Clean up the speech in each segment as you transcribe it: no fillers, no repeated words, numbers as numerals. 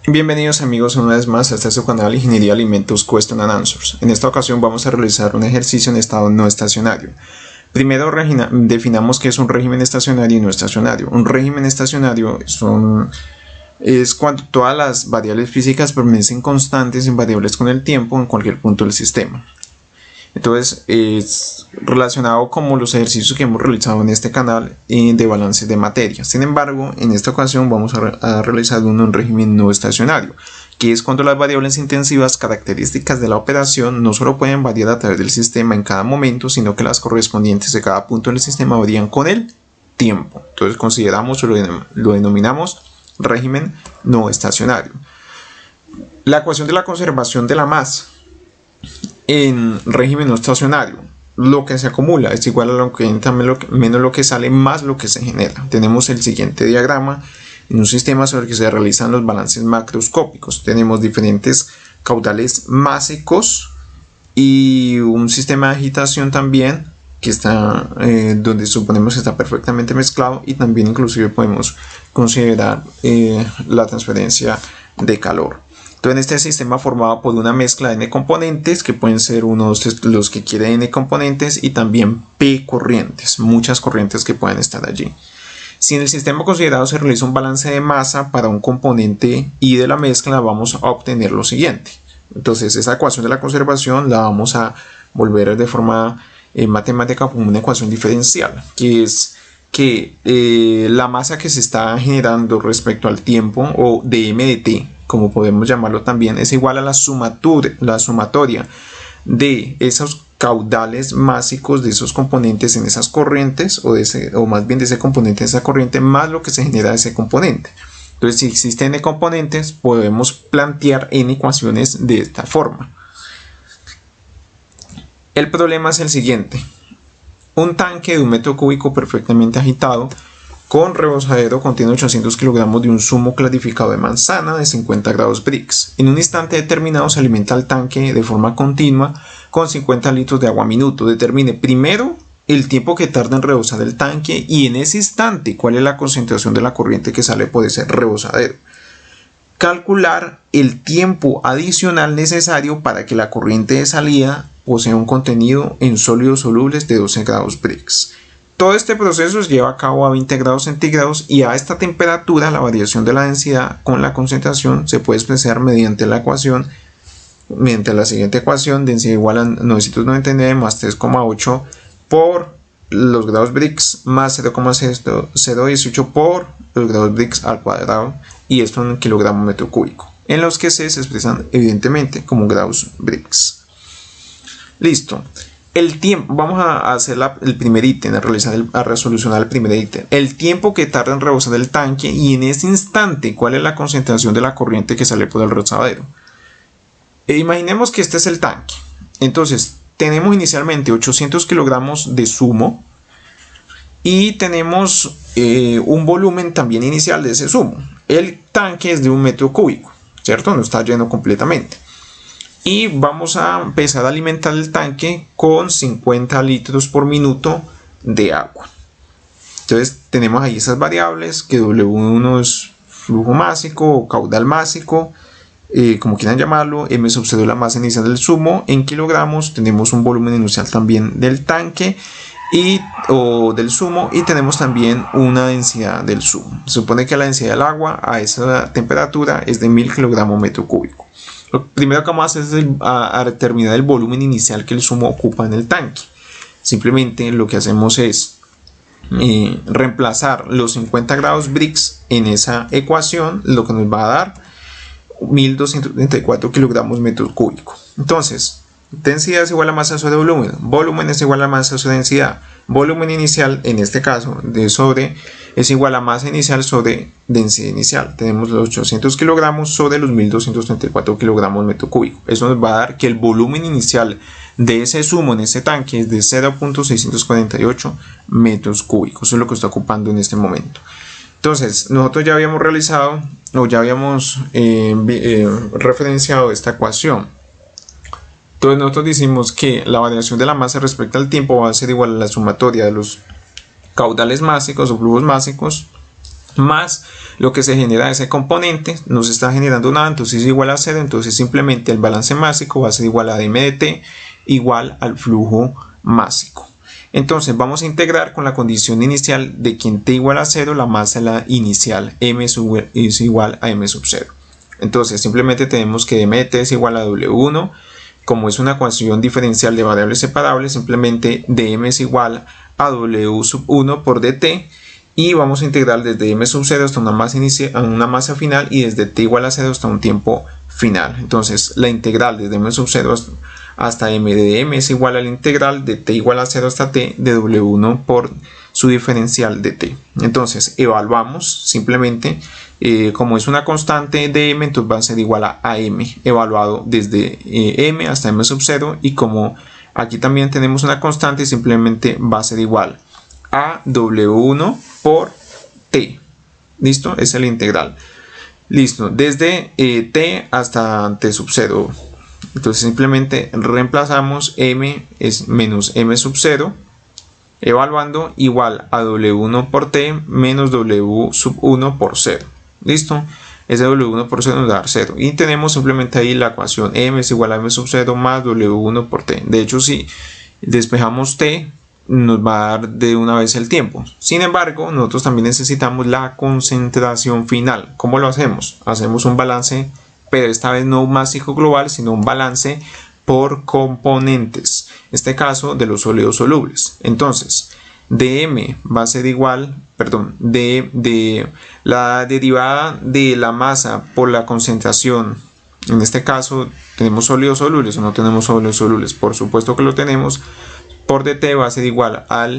Bienvenidos amigos una vez más a este su canal Ingeniería de Alimentos Question and Answers. En esta ocasión vamos a realizar un ejercicio en estado no estacionario. Primero definamos qué es un régimen estacionario y no estacionario. Un régimen estacionario es cuando todas las variables físicas permanecen constantes, invariables con el tiempo en cualquier punto del sistema. Entonces es relacionado como los ejercicios que hemos realizado en este canal de balance de materia. Sin embargo, en esta ocasión vamos a realizar un régimen no estacionario, que es cuando las variables intensivas características de la operación no solo pueden variar a través del sistema en cada momento, sino que las correspondientes de cada punto del sistema varían con el tiempo. Entonces consideramos o lo denominamos régimen no estacionario. La ecuación de la conservación de la masa en régimen no estacionario: lo que se acumula es igual a lo que entra menos lo que sale más lo que se genera. Tenemos el siguiente diagrama en un sistema sobre el que se realizan los balances macroscópicos. Tenemos diferentes caudales másicos y un sistema de agitación también que está donde suponemos que está perfectamente mezclado, y también inclusive podemos considerar la transferencia de calor. En este sistema formado por una mezcla de n componentes, que pueden ser los que quieren n componentes, y también p corrientes, muchas corrientes que pueden estar allí. Si en el sistema considerado se realiza un balance de masa para un componente y de la mezcla, vamos a obtener lo siguiente. Entonces esa ecuación de la conservación la vamos a volver de forma matemática como una ecuación diferencial, que es que la masa que se está generando respecto al tiempo, o de m de t, como podemos llamarlo también, es igual a la sumatoria de esos caudales másicos de esos componentes en esas corrientes, o más bien de ese componente en esa corriente, más lo que se genera de ese componente. Entonces, si existen n componentes, podemos plantear n ecuaciones de esta forma. El problema es el siguiente: un tanque de 1 metro cúbico perfectamente agitado con rebosadero contiene 800 kilogramos de un zumo clarificado de manzana de 50 grados Brix. En un instante determinado se alimenta el tanque de forma continua con 50 litros de agua minuto. Determine primero el tiempo que tarda en rebosar el tanque, y en ese instante cuál es la concentración de la corriente que sale por ese rebosadero. Calcular el tiempo adicional necesario para que la corriente de salida posea un contenido en sólidos solubles de 12 grados Brix. Todo este proceso se lleva a cabo a 20 grados centígrados, y a esta temperatura la variación de la densidad con la concentración se puede expresar mediante la siguiente ecuación: densidad igual a 999 más 3,8 por los grados Brix más 0,018 por los grados Brix al cuadrado, y esto en kilogramo metro cúbico, en los que se expresan evidentemente como grados Brix. Listo. El tiempo, vamos a hacer el primer ítem, a resolucionar el primer ítem: el tiempo que tarda en rebosar el tanque, y en ese instante cuál es la concentración de la corriente que sale por el rebosadero. Imaginemos que este es el tanque. Entonces tenemos inicialmente 800 kilogramos de zumo, y tenemos un volumen también inicial de ese zumo. El tanque es de 1 metro cúbico, ¿cierto? No está lleno completamente. Y vamos a empezar a alimentar el tanque con 50 litros por minuto de agua. Entonces tenemos ahí esas variables, que W1 es flujo másico o caudal másico, como quieran llamarlo. M sub 0 es la masa inicial del zumo en kilogramos. Tenemos un volumen inicial también del tanque o del zumo, y tenemos también una densidad del zumo. Se supone que la densidad del agua a esa temperatura es de 1000 kilogramos metro cúbico. Lo primero que vamos a hacer es determinar el volumen inicial que el zumo ocupa en el tanque. Simplemente lo que hacemos es reemplazar los 50 grados Brix en esa ecuación, lo que nos va a dar 1234 kilogramos metro cúbico. Entonces, densidad es igual a masa sobre volumen. Volumen es igual a masa sobre densidad. Volumen inicial, en este caso, es igual a masa inicial sobre densidad inicial. Tenemos los 800 kilogramos sobre los 1234 kilogramos metro cúbico. Eso nos va a dar que el volumen inicial de ese zumo en ese tanque es de 0.648 metros cúbicos. Eso es lo que está ocupando en este momento. Entonces, nosotros ya habíamos realizado, o ya habíamos referenciado esta ecuación. Entonces nosotros decimos que la variación de la masa respecto al tiempo va a ser igual a la sumatoria de los caudales másicos o flujos másicos más lo que se genera de ese componente, no se está generando nada, entonces es igual a 0, entonces simplemente el balance másico va a ser igual a dm de t igual al flujo másico. Entonces vamos a integrar con la condición inicial de que en t igual a 0 la masa inicial m es igual a m sub 0. Entonces simplemente tenemos que dm de t es igual a w1, como es una ecuación diferencial de variables separables, simplemente dm es igual a w sub 1 por dt, y vamos a integrar desde m sub 0 hasta una masa final y desde t igual a 0 hasta un tiempo final. Entonces la integral desde m sub 0 hasta m de m es igual a la integral de t igual a 0 hasta t de w1 por su diferencial de t. Entonces evaluamos simplemente, como es una constante de m, entonces va a ser igual a m evaluado desde m hasta m sub 0, y como aquí también tenemos una constante, simplemente va a ser igual a w1 por t. ¿Listo? Esa es la integral. Listo, desde t hasta t sub 0. Entonces simplemente reemplazamos m es menos m sub 0 evaluando igual a w1 por t menos w sub 1 por 0. ¿Listo? Ese w1 por 0 nos da 0. Y tenemos simplemente ahí la ecuación m es igual a m sub 0 más w1 por t. De hecho, si despejamos t, nos va a dar de una vez el tiempo. Sin embargo, nosotros también necesitamos la concentración final. ¿Cómo lo hacemos? Hacemos un balance, pero esta vez no un másico global, sino un balance por componentes. En este caso de los sólidos solubles. Entonces, dm va a ser igual, de la derivada de la masa por la concentración. En este caso, ¿tenemos sólidos solubles o no tenemos sólidos solubles? Por supuesto que lo tenemos. Por dt va a ser igual a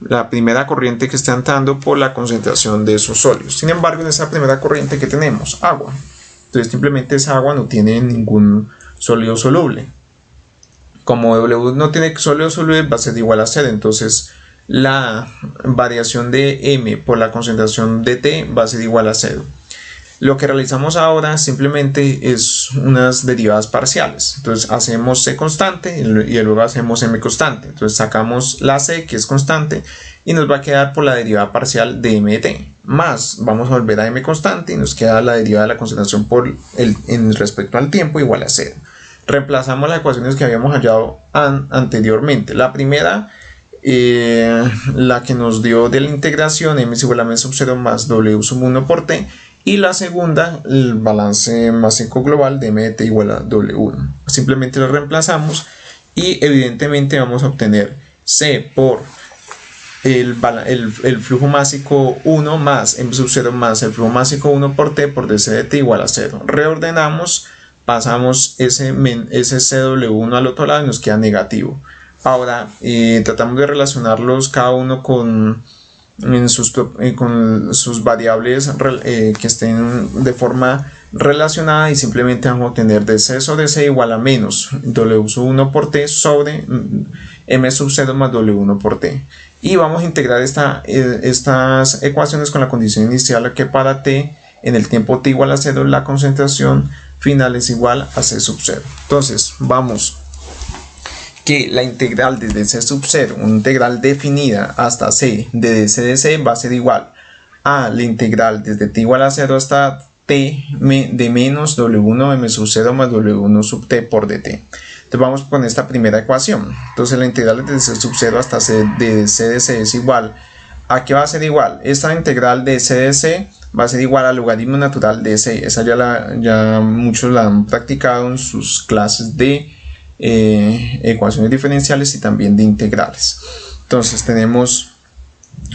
la primera corriente que está entrando por la concentración de esos sólidos. Sin embargo, en esa primera corriente que tenemos, agua. Entonces simplemente esa agua no tiene ningún sólido soluble. Como W no tiene sólido soluble, va a ser igual a 0. Entonces la variación de m por la concentración de t va a ser igual a 0. Lo que realizamos ahora simplemente es unas derivadas parciales. Entonces hacemos c constante y luego hacemos m constante. Entonces sacamos la c, que es constante, y nos va a quedar por la derivada parcial de m de t. Más vamos a volver a m constante y nos queda la derivada de la concentración en respecto al tiempo igual a 0. Reemplazamos las ecuaciones que habíamos hallado anteriormente. La primera, la que nos dio de la integración m es igual a m sub 0 más w sub 1 por t. Y la segunda, el balance másico global de m de t igual a w1. Simplemente lo reemplazamos y evidentemente vamos a obtener c por el flujo másico 1 más m sub 0 más el flujo másico 1 por t por dc de t igual a 0. Reordenamos, pasamos ese cw1 al otro lado y nos queda negativo. Ahora tratamos de relacionarlos cada uno con sus variables que estén de forma relacionada, y simplemente vamos a obtener dc sobre c igual a menos w sub 1 por t sobre m sub 0 más w1 por t. Y vamos a integrar estas ecuaciones con la condición inicial que para t en el tiempo t igual a 0 la concentración final es igual a c sub 0. Entonces vamos que la integral desde c sub 0, una integral definida hasta c de dc de c, va a ser igual a la integral desde t igual a 0 hasta t de menos w1 m sub 0 más w1 sub t por dt. Entonces vamos con esta primera ecuación. Entonces la integral desde c sub 0 hasta c de c es igual a, ¿qué va a ser igual? Esta integral de c de c va a ser igual al logaritmo natural de c. Esa ya muchos la han practicado en sus clases de ecuaciones diferenciales y también de integrales. Entonces tenemos,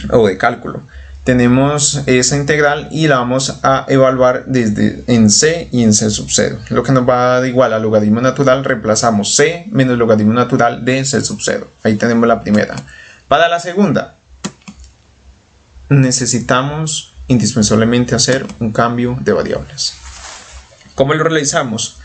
o de cálculo, tenemos esa integral y la vamos a evaluar en c y en c sub 0. Lo que nos va a dar igual al logaritmo natural, reemplazamos c menos logaritmo natural de c sub 0. Ahí tenemos la primera. Para la segunda, necesitamos indispensablemente hacer un cambio de variables. ¿Cómo lo realizamos?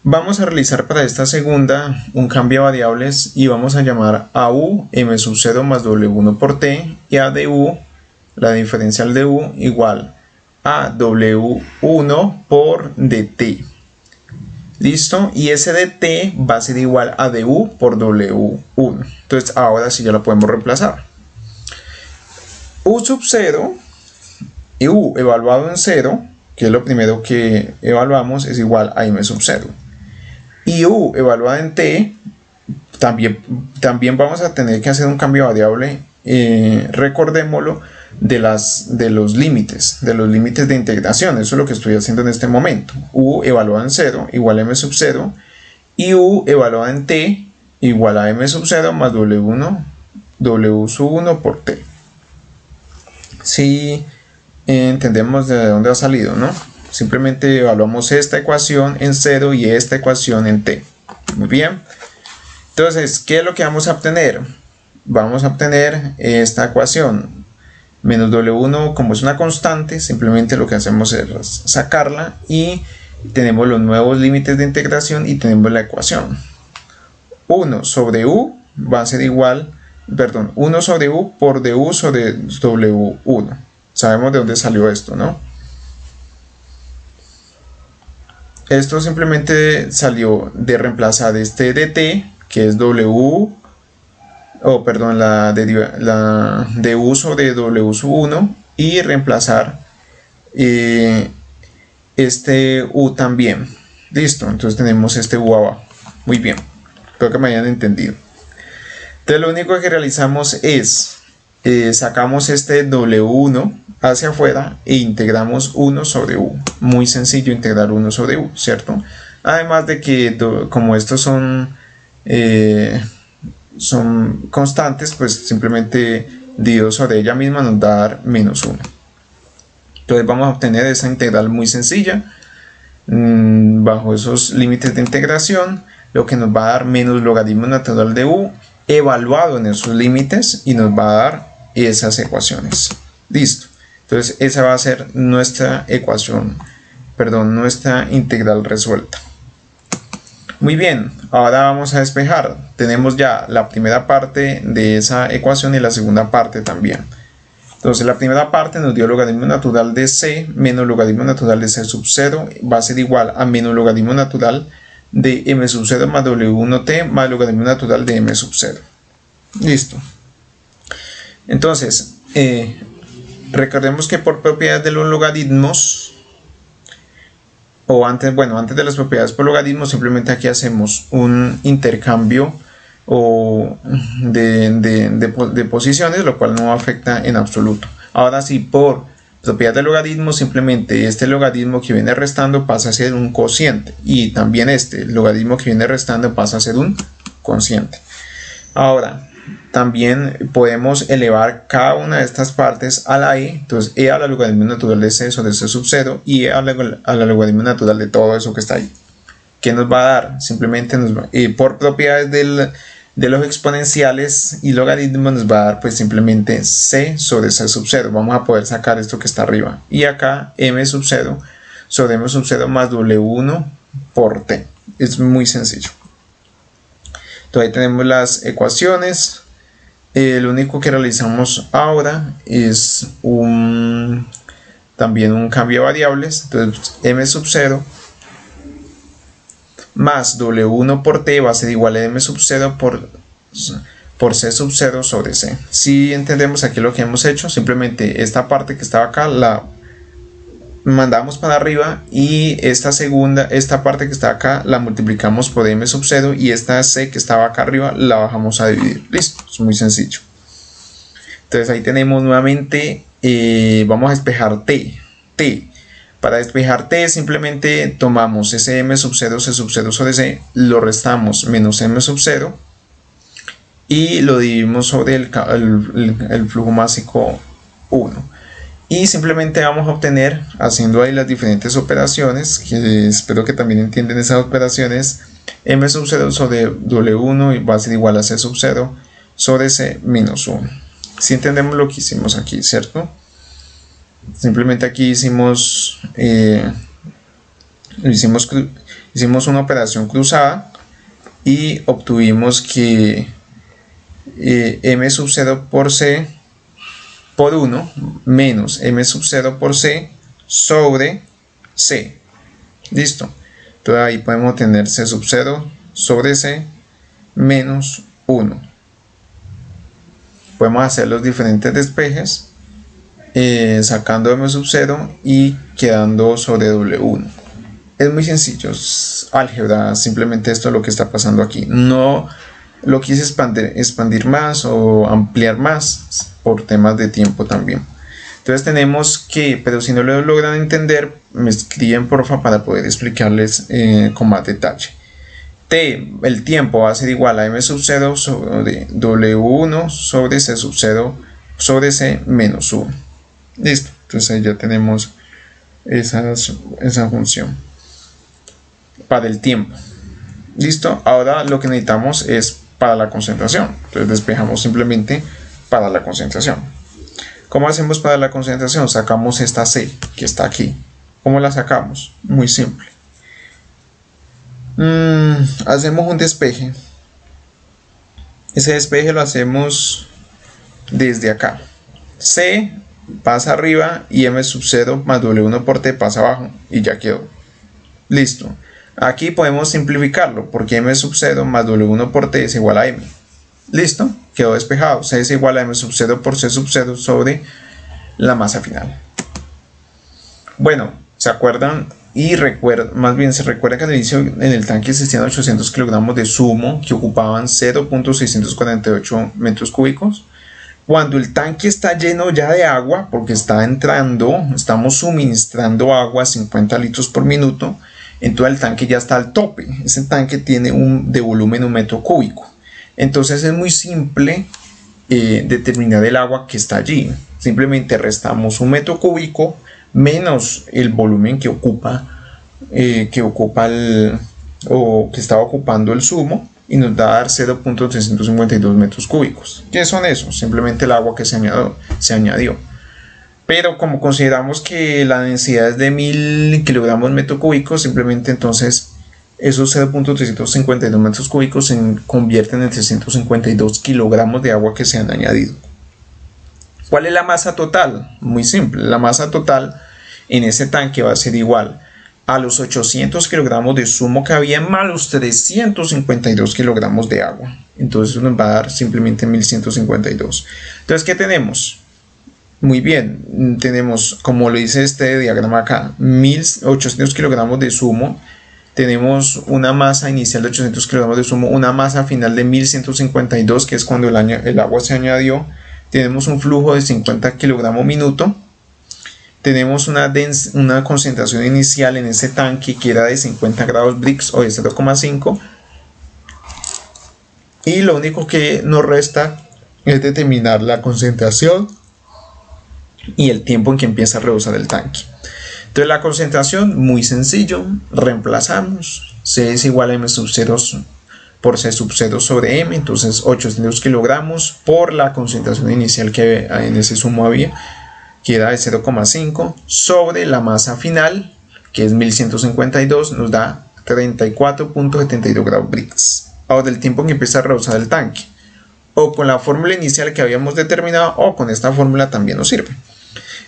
Vamos a realizar para esta segunda un cambio de variables y vamos a llamar a u m sub 0 más w1 por t y a du, la diferencial de u, igual a w1 por dt. ¿Listo? Y ese dt va a ser igual a du por w1. Entonces ahora sí ya lo podemos reemplazar. U sub 0 y U evaluado en 0, que es lo primero que evaluamos, es igual a M sub 0. Y U evaluada en T, también vamos a tener que hacer un cambio de variable, recordémoslo, de los límites de integración. Eso es lo que estoy haciendo en este momento. U evaluada en 0 igual a M sub 0 y U evaluada en T igual a M sub 0 más W sub 1 por T. Si entendemos de dónde ha salido, ¿no? Simplemente evaluamos esta ecuación en 0 y esta ecuación en T. Muy bien. Entonces, ¿qué es lo que vamos a obtener? Vamos a obtener esta ecuación. Menos W1, como es una constante, simplemente lo que hacemos es sacarla y tenemos los nuevos límites de integración y tenemos la ecuación. 1 sobre U va a ser igual, 1 sobre U por du sobre W1. Sabemos de dónde salió esto, ¿no? Esto simplemente salió de reemplazar este dt, que es W, la du sobre W sub 1, y reemplazar este U también. Listo, entonces tenemos este U abajo. Muy bien, espero que me hayan entendido. Entonces lo único que realizamos es sacamos este W1 hacia afuera e integramos 1 sobre U. Muy sencillo integrar 1 sobre U, ¿cierto? Además de que como estos son constantes, pues simplemente dividido sobre ella misma nos va a dar menos 1. Entonces vamos a obtener esa integral muy sencilla bajo esos límites de integración, lo que nos va a dar menos logaritmo natural de U evaluado en esos límites y nos va a dar esas ecuaciones. Listo. Entonces esa va a ser nuestra nuestra integral resuelta. Muy bien, ahora vamos a despejar. Tenemos ya la primera parte de esa ecuación y la segunda parte también. Entonces la primera parte nos dio logaritmo natural de C menos logaritmo natural de C sub 0 va a ser igual a menos logaritmo natural de M sub 0 más W1T más logaritmo natural de M sub 0. Listo. Entonces, recordemos que por propiedades de los logaritmos, antes de las propiedades por logaritmos, simplemente aquí hacemos un intercambio de posiciones, lo cual no afecta en absoluto. Ahora sí, por propiedad de logaritmo, simplemente este logaritmo que viene restando pasa a ser un cociente y también este logaritmo que viene restando pasa a ser un cociente. Ahora, también podemos elevar cada una de estas partes a la e, entonces e a la logaritmo natural de c sobre c sub 0 y e a la logaritmo natural de todo eso que está ahí. ¿Qué nos va a dar? Simplemente por propiedades de los exponenciales y logaritmos nos va a dar pues simplemente c sobre c sub 0. Vamos a poder sacar esto que está arriba. Y acá m sub 0 sobre m sub 0 más w1 por t. Es muy sencillo. Entonces ahí tenemos las ecuaciones. Lo único que realizamos ahora es también un cambio de variables. Entonces m sub 0 más W1 por T va a ser igual a M sub 0 por C sub 0 sobre C. Si entendemos aquí lo que hemos hecho, simplemente esta parte que estaba acá la mandamos para arriba y esta parte que está acá la multiplicamos por M sub 0 y esta C que estaba acá arriba la bajamos a dividir. Listo, es muy sencillo. Entonces ahí tenemos nuevamente, vamos a despejar T. Para despejar T simplemente tomamos ese M sub 0, C sub 0 sobre C, lo restamos menos M sub 0 y lo dividimos sobre el flujo másico 1. Y simplemente vamos a obtener, haciendo ahí las diferentes operaciones, que espero que también entiendan esas operaciones, M sub 0 sobre W1 va a ser igual a C sub 0 sobre C menos 1. Si entendemos lo que hicimos aquí, ¿cierto? Simplemente aquí hicimos una operación cruzada y obtuvimos que M sub 0 por C por 1 menos M sub 0 por C sobre C. Listo. Entonces ahí podemos tener C sub 0 sobre C menos 1. Podemos hacer los diferentes despejes sacando M sub 0 y quedando sobre W1. Es muy sencillo, es álgebra, simplemente esto es lo que está pasando aquí. No lo quise expandir más o ampliar más por temas de tiempo también. Entonces tenemos que, pero si no lo logran entender, me escriben porfa para poder explicarles con más detalle. El tiempo va a ser igual a M sub 0 sobre W1 sobre C sub 0 sobre C menos 1. Listo, entonces ahí ya tenemos esa función para el tiempo. Listo, ahora lo que necesitamos es para la concentración. Entonces despejamos simplemente para la concentración. ¿Cómo hacemos para la concentración? Sacamos esta C que está aquí. ¿Cómo la sacamos? Muy simple. Hacemos un despeje. Ese despeje lo hacemos desde acá. C pasa arriba y M sub 0 más W1 por T pasa abajo y ya quedó. Listo. Aquí podemos simplificarlo porque M sub 0 más W1 por T es igual a M. Listo, quedó despejado. C es igual a M sub 0 por C sub 0 sobre la masa final. Bueno, ¿se acuerdan? Y más bien se recuerda que al inicio en el tanque existían 800 kilogramos de zumo que ocupaban 0.648 metros cúbicos. Cuando el tanque está lleno ya de agua, porque estamos suministrando agua a 50 litros por minuto, entonces el tanque ya está al tope. Ese tanque tiene de volumen 1 metro cúbico. Entonces es muy simple determinar el agua que está allí. Simplemente restamos 1 metro cúbico menos el volumen que estaba ocupando el zumo y nos da a dar 0.352 metros cúbicos. ¿Qué son esos? Simplemente el agua que se añadió. Pero como consideramos que la densidad es de 1000 kilogramos metro cúbico, simplemente entonces esos 0.352 metros cúbicos se convierten en 352 kilogramos de agua que se han añadido. ¿Cuál es la masa total? Muy simple, la masa total en ese tanque va a ser igual a los 800 kilogramos de zumo que había más los 352 kilogramos de agua. Entonces nos va a dar simplemente 1152. Entonces, ¿qué tenemos? Muy bien, tenemos, como lo dice este diagrama acá, 1800 kilogramos de zumo. Tenemos una masa inicial de 800 kilogramos de zumo, una masa final de 1152, que es cuando el agua se añadió. Tenemos un flujo de 50 kilogramos minuto. Tenemos una concentración inicial en ese tanque que era de 50 grados Brix o de 0,5. Y lo único que nos resta es determinar la concentración y el tiempo en que empieza a rebosar el tanque. Entonces la concentración, muy sencillo, reemplazamos. C es igual a M sub 0 por C sub 0 sobre M, entonces 800 kilogramos por la concentración inicial que en ese zumo había, que era de 0,5, sobre la masa final, que es 1152, nos da 34.72 grados Brix. Ahora el tiempo en que empieza a rebosar el tanque, o con la fórmula inicial que habíamos determinado, o con esta fórmula también nos sirve.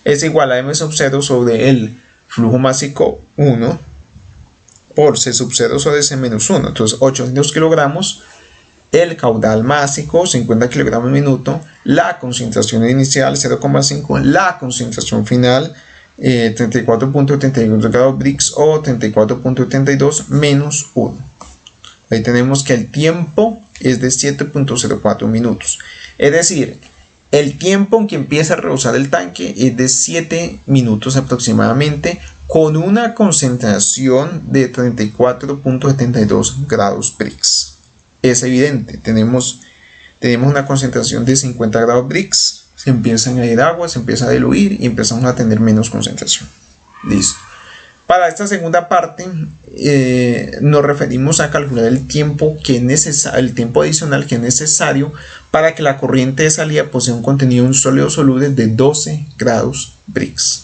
Es igual a M sub 0 sobre el flujo másico 1 por C sub 0 sobre C menos 1. Entonces 800 kilogramos, el caudal másico 50 kilogramos minuto, la concentración inicial 0,5, la concentración final 34.72 grados Brix o 34.72 menos 1. Ahí tenemos que el tiempo es de 7.04 minutos. Es decir, el tiempo en que empieza a rebosar el tanque es de 7 minutos aproximadamente, con una concentración de 34.72 grados Brix. Es evidente, tenemos una concentración de 50 grados Brix, se empieza a añadir agua, se empieza a diluir y empezamos a tener menos concentración. Listo. Para esta segunda parte nos referimos a calcular el tiempo el tiempo adicional que es necesario para que la corriente de salida posea un contenido de un sólido soluble de 12 grados Brix.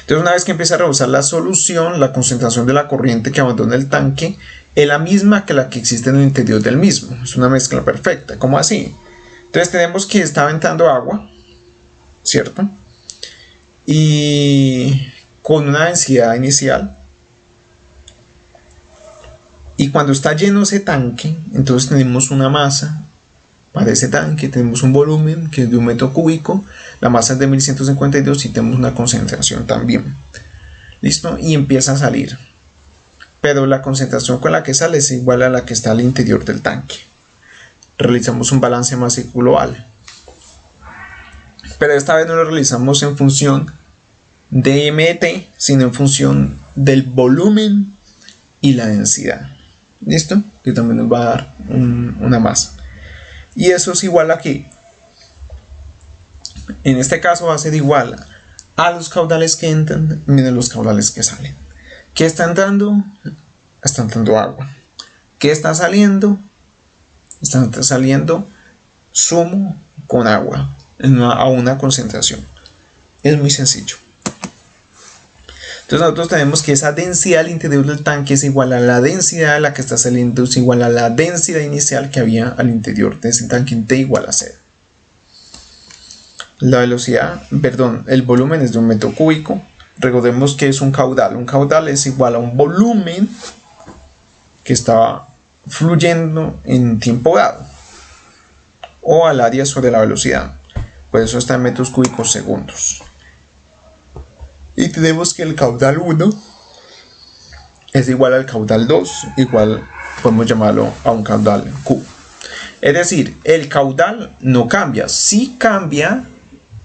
Entonces, una vez que empieza a rebosar la solución, la concentración de la corriente que abandona el tanque es la misma que la que existe en el interior del mismo. Es una mezcla perfecta. ¿Cómo así? Entonces tenemos que estaba entrando agua, ¿cierto? Y con una densidad inicial. Y cuando está lleno ese tanque, entonces tenemos una masa para ese tanque, tenemos un volumen que es de 1 metro cúbico, La masa es de 1152 y tenemos una concentración también. ¿Listo? Y empieza a salir. Pero la concentración con la que sale es igual a la que está al interior del tanque. Realizamos un balance masivo global. Pero esta vez no lo realizamos en función de MT, sino en función del volumen y la densidad. ¿Listo? Que también nos va a dar una masa. Y eso es igual a que, en este caso va a ser igual a los caudales que entran menos los caudales que salen. ¿Qué está entrando? Está entrando agua. ¿Qué está saliendo? Está saliendo zumo con agua a una concentración. Es muy sencillo. Entonces nosotros tenemos que esa densidad al interior del tanque es igual a la densidad de la que está saliendo, es igual a la densidad inicial que había al interior de ese tanque en T igual a 0. La velocidad, perdón, el volumen es de 1 metro cúbico. Recordemos que es un caudal. Un caudal es igual a un volumen que está fluyendo en tiempo dado o al área sobre la velocidad. Por eso está en metros cúbicos segundos. Y tenemos que el caudal 1 es igual al caudal 2, igual podemos llamarlo a un caudal Q. Es decir, el caudal no cambia, sí cambia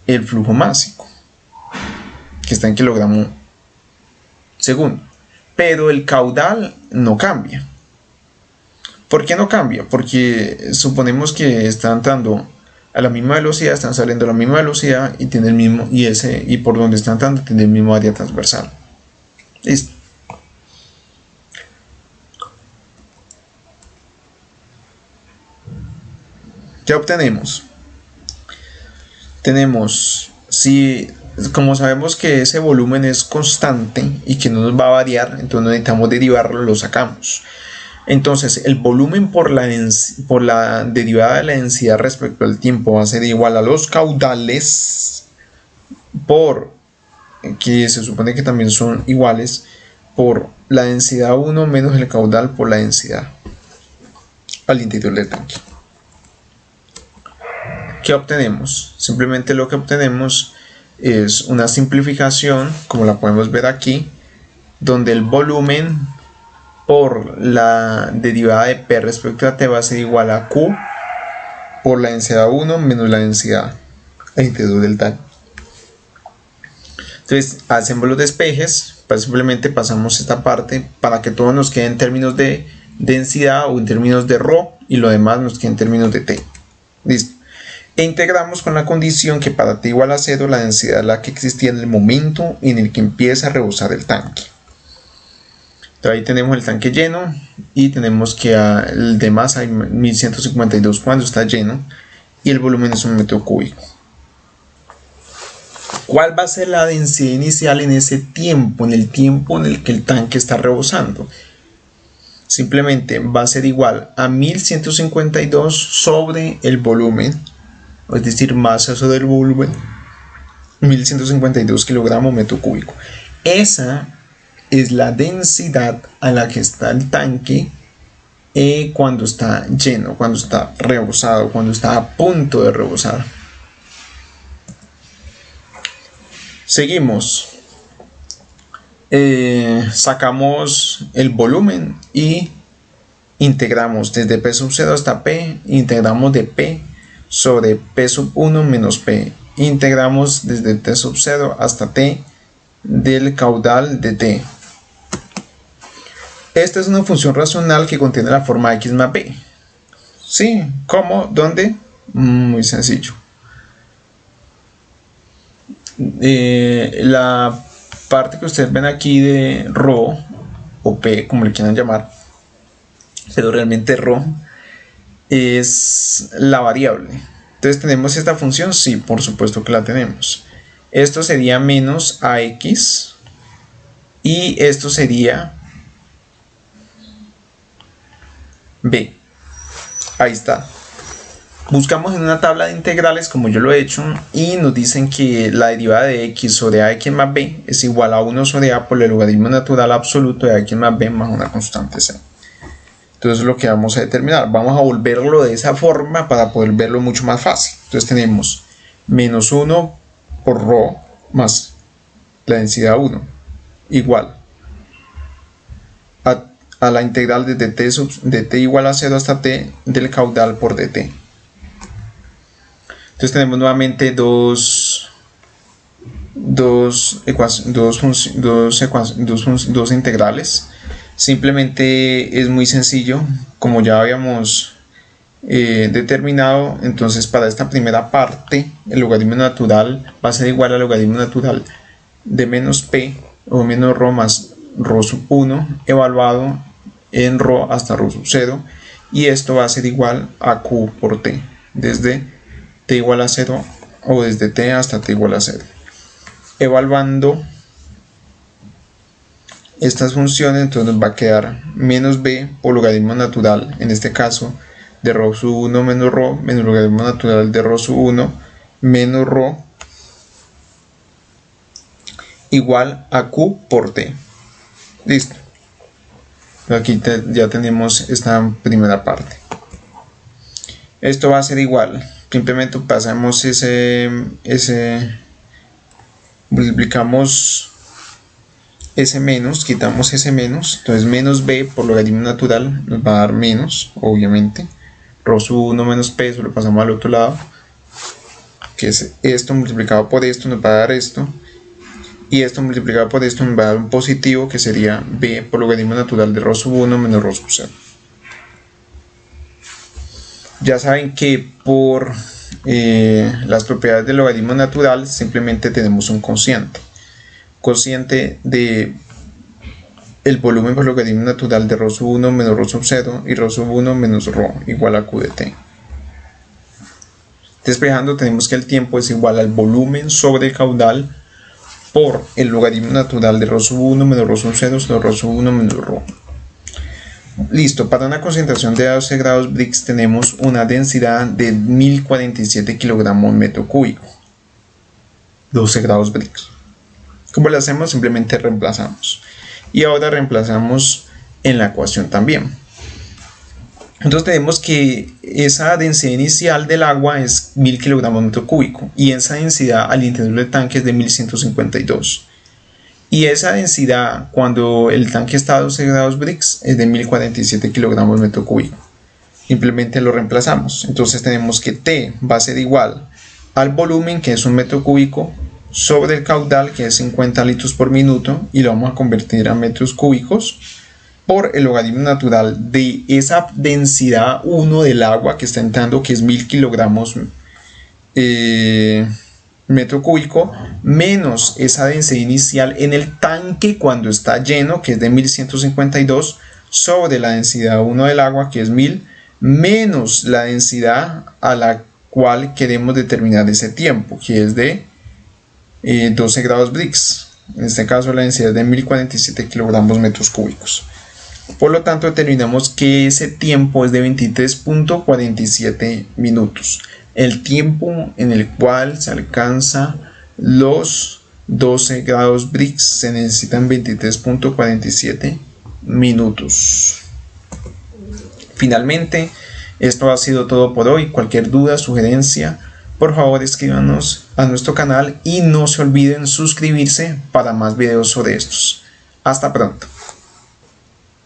el flujo másico, que está en kilogramo segundo, pero el caudal no cambia. ¿Por qué no cambia? Porque suponemos que está entrando a la misma velocidad, están saliendo a la misma velocidad y tiene el mismo, y por donde están entrando tiene el mismo área transversal. Listo. ¿Qué obtenemos? Tenemos, como sabemos que ese volumen es constante y que no nos va a variar, entonces necesitamos derivarlo, lo sacamos. Entonces el volumen por la derivada de la densidad respecto al tiempo va a ser igual a los caudales que se supone que también son iguales, por la densidad 1 menos el caudal por la densidad al interior del tanque. ¿Qué obtenemos? Simplemente lo que obtenemos es una simplificación, como la podemos ver aquí, donde el volumen por la derivada de P respecto a T va a ser igual a Q por la densidad 1 menos la densidad al interior del tanque. Entonces hacemos los despejes, simplemente pasamos esta parte para que todo nos quede en términos de densidad o en términos de ρ y lo demás nos quede en términos de T. Listo. E integramos con la condición que para T igual a 0 la densidad es la que existía en el momento en el que empieza a rebosar el tanque. Entonces ahí tenemos el tanque lleno y tenemos que el de masa hay 1152 cuando está lleno y el volumen es 1 metro cúbico. ¿Cuál va a ser la densidad inicial en ese tiempo, en el tiempo en el que el tanque está rebosando? Simplemente va a ser igual a 1152 sobre el volumen, es decir, masa sobre el volumen, 1152 kilogramos metro cúbico. Esa es la densidad a la que está el tanque cuando está lleno, cuando está rebosado, cuando está a punto de rebosar. Seguimos. Sacamos el volumen y integramos desde P sub 0 hasta P, integramos de P sobre P sub 1 menos P, integramos desde T sub 0 hasta T del caudal de T. Esta es una función racional que contiene la forma x más b. ¿Sí? ¿Cómo? ¿Dónde? Muy sencillo. La parte que ustedes ven aquí de ρ o p, como le quieran llamar, pero realmente ρ es la variable. Entonces, ¿tenemos esta función? Sí, por supuesto que la tenemos. Esto sería menos ax y esto sería b. Ahí está. Buscamos en una tabla de integrales como yo lo he hecho y nos dicen que la derivada de x sobre ax más b es igual a 1 sobre a por el logaritmo natural absoluto de ax más b más una constante c. Entonces lo que vamos a determinar, vamos a volverlo de esa forma para poder verlo mucho más fácil. Entonces tenemos menos 1 por ρ más la densidad 1 igual a la integral desde de t igual a 0 hasta t del caudal por dt. Entonces tenemos nuevamente dos integrales. Simplemente es muy sencillo, como ya habíamos determinado. Entonces para esta primera parte el logaritmo natural va a ser igual al logaritmo natural de menos p o menos ρ más ρ sub 1 evaluado en ρ hasta ρ sub 0, y esto va a ser igual a q por t desde t igual a 0 o desde t hasta t igual a 0. Evaluando estas funciones, entonces nos va a quedar menos b por logaritmo natural, en este caso de ρ sub 1 menos ρ, menos logaritmo natural de ρ sub 1 menos ρ igual a q por t. Listo. Aquí ya tenemos esta primera parte. Esto va a ser igual, simplemente pasamos multiplicamos ese menos, quitamos ese menos, entonces menos b por logaritmo natural nos va a dar menos, obviamente, ρ sub 1 menos p, eso lo pasamos al otro lado, que es esto multiplicado por esto nos va a dar esto, y esto multiplicado por esto nos va a dar un positivo que sería b por logaritmo natural de ρ sub 1 menos ρ sub 0. Ya saben que por las propiedades del logaritmo natural simplemente tenemos un cociente de el volumen por logaritmo natural de ρ sub 1 menos ρ sub 0 y ρ sub 1 menos ρ igual a q de t. Despejando tenemos que el tiempo es igual al volumen sobre el caudal por el logaritmo natural de ρ sub 1 menos ρ sub 0 sobre ρ sub 1 menos ρ. Listo, para una concentración de 12 grados Brix tenemos una densidad de 1047 kilogramos metro cúbico. 12 grados Brix. ¿Cómo lo hacemos? Simplemente reemplazamos. Y ahora reemplazamos en la ecuación también. Entonces tenemos que esa densidad inicial del agua es 1000 kilogramos metro cúbico y esa densidad al interior del tanque es de 1152. Y esa densidad cuando el tanque está a 12 grados Brix es de 1047 kilogramos metro cúbico. Simplemente lo reemplazamos. Entonces tenemos que T va a ser igual al volumen, que es un metro cúbico, sobre el caudal, que es 50 litros por minuto, y lo vamos a convertir a metros cúbicos, por el logaritmo natural de esa densidad 1 del agua que está entrando, que es 1000 kilogramos metro cúbico, menos esa densidad inicial en el tanque cuando está lleno, que es de 1152, sobre la densidad 1 del agua, que es 1000, menos la densidad a la cual queremos determinar ese tiempo, que es de 12 grados Brix. En este caso la densidad es de 1047 kilogramos metros cúbicos. Por lo tanto determinamos que ese tiempo es de 23.47 minutos. El tiempo en el cual se alcanza los 12 grados Brix se necesitan 23.47 minutos. Finalmente, esto ha sido todo por hoy. Cualquier duda, sugerencia, por favor escríbanos a nuestro canal y no se olviden suscribirse para más videos sobre estos. Hasta pronto.